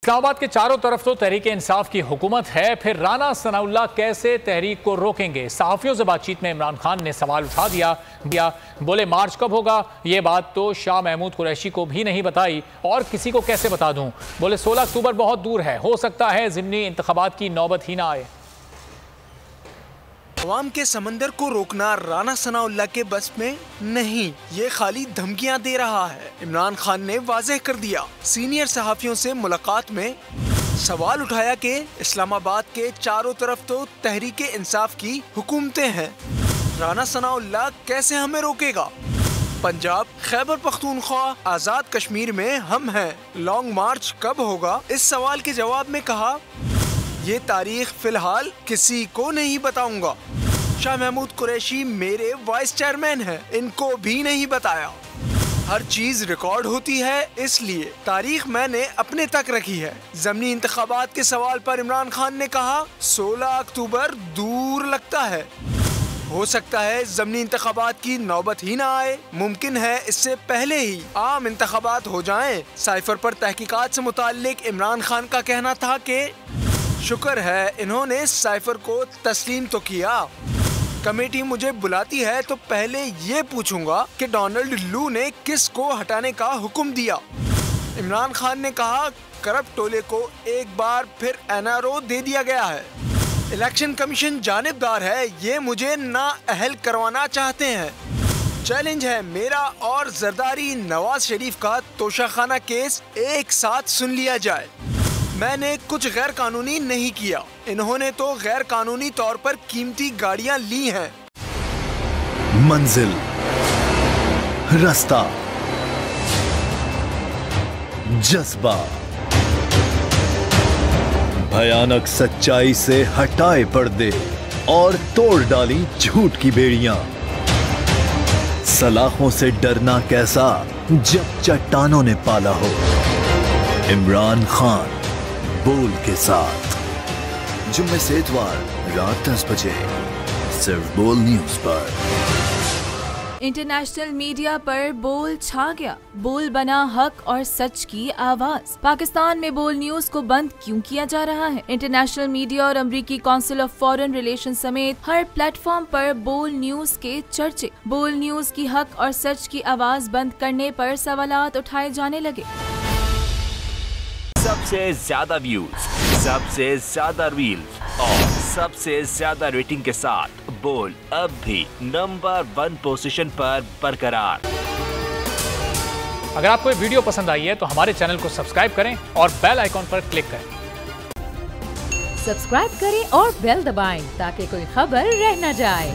इस्लामाबाद के चारों तरफ तो तहरीक इंसाफ की हुकूमत है, फिर राना सनाउल्लाह कैसे तहरीक को रोकेंगे? सहाफियों से बातचीत में इमरान खान ने सवाल उठा दिया। बोले मार्च कब होगा ये बात तो शाह महमूद कुरैशी को भी नहीं बताई और किसी को कैसे बता दूं। बोले 16 अक्टूबर बहुत दूर है, हो सकता है ज़िमनी इंतखाबात की नौबत ही ना आए। अवाम के समंदर को रोकना राना सनाउल्लाह के बस में नहीं, ये खाली धमकियां दे रहा है। इमरान खान ने वाज़ेह कर दिया। सीनियर सहाफियों से मुलाकात में सवाल उठाया कि इस्लामाबाद के चारों तरफ तो तहरीक इंसाफ की हुकूमतें हैं, राना सनाउल्लाह कैसे हमें रोकेगा? पंजाब, खैबर पख्तूनख्वा, आज़ाद कश्मीर में हम हैं, लॉन्ग मार्च कब होगा? इस सवाल के जवाब में कहा, ये तारीख फिलहाल किसी को नहीं बताऊंगा। शाह महमूद कुरैशी मेरे वाइस चेयरमैन हैं, इनको भी नहीं बताया। हर चीज रिकॉर्ड होती है, इसलिए तारीख मैंने अपने तक रखी है। ज़िमनी इंतखाबात के सवाल पर इमरान खान ने कहा 16 अक्टूबर दूर लगता है, हो सकता है ज़िमनी इंतखाबात की नौबत ही ना आए, मुमकिन है इससे पहले ही आम इंतखाबात हो जाएं। साइफर पर तहकीकात से मुताल्लिक इमरान खान का कहना था कि शुक्र है इन्होंने साइफर को तस्लीम तो किया। कमेटी मुझे बुलाती है तो पहले ये पूछूंगा कि डोनाल्ड लू ने किस को हटाने का हुक्म दिया। इमरान खान ने कहा करप्ट टोले को एक बार फिर NRO दे दिया गया है। इलेक्शन कमीशन जानिबदार है, ये मुझे नाअहल करवाना चाहते हैं। चैलेंज है मेरा और जरदारी नवाज शरीफ का तोशाखाना केस एक साथ सुन लिया जाए। मैंने कुछ गैर कानूनी नहीं किया, इन्होंने तो गैर कानूनी तौर पर कीमती गाड़ियां ली हैं। मंजिल, रास्ता, जज्बा, भयानक सच्चाई से हटाए पर्दे और तोड़ डाली झूठ की बेड़ियां। सलाखों से डरना कैसा जब चट्टानों ने पाला हो। इमरान खान बोल के साथ जुम्मे से इतवार रात 10 बजे सिर्फ बोल न्यूज पर। इंटरनेशनल मीडिया पर बोल छा गया, बोल बना हक और सच की आवाज। पाकिस्तान में बोल न्यूज को बंद क्यों किया जा रहा है? इंटरनेशनल मीडिया और अमेरिकी काउंसिल ऑफ फॉरेन रिलेशन समेत हर प्लेटफॉर्म पर बोल न्यूज के चर्चे। बोल न्यूज की हक और सच की आवाज बंद करने पर सवालात उठाए जाने लगे। सबसे ज्यादा व्यूज, सबसे ज्यादा रील्स और सबसे ज्यादा रेटिंग के साथ बोल अब भी नंबर 1 पोजीशन पर बरकरार। अगर आपको ये वीडियो पसंद आई है तो हमारे चैनल को सब्सक्राइब करें और बेल आइकॉन पर क्लिक करें। सब्सक्राइब करें और बेल दबाएं ताकि कोई खबर रह न जाए।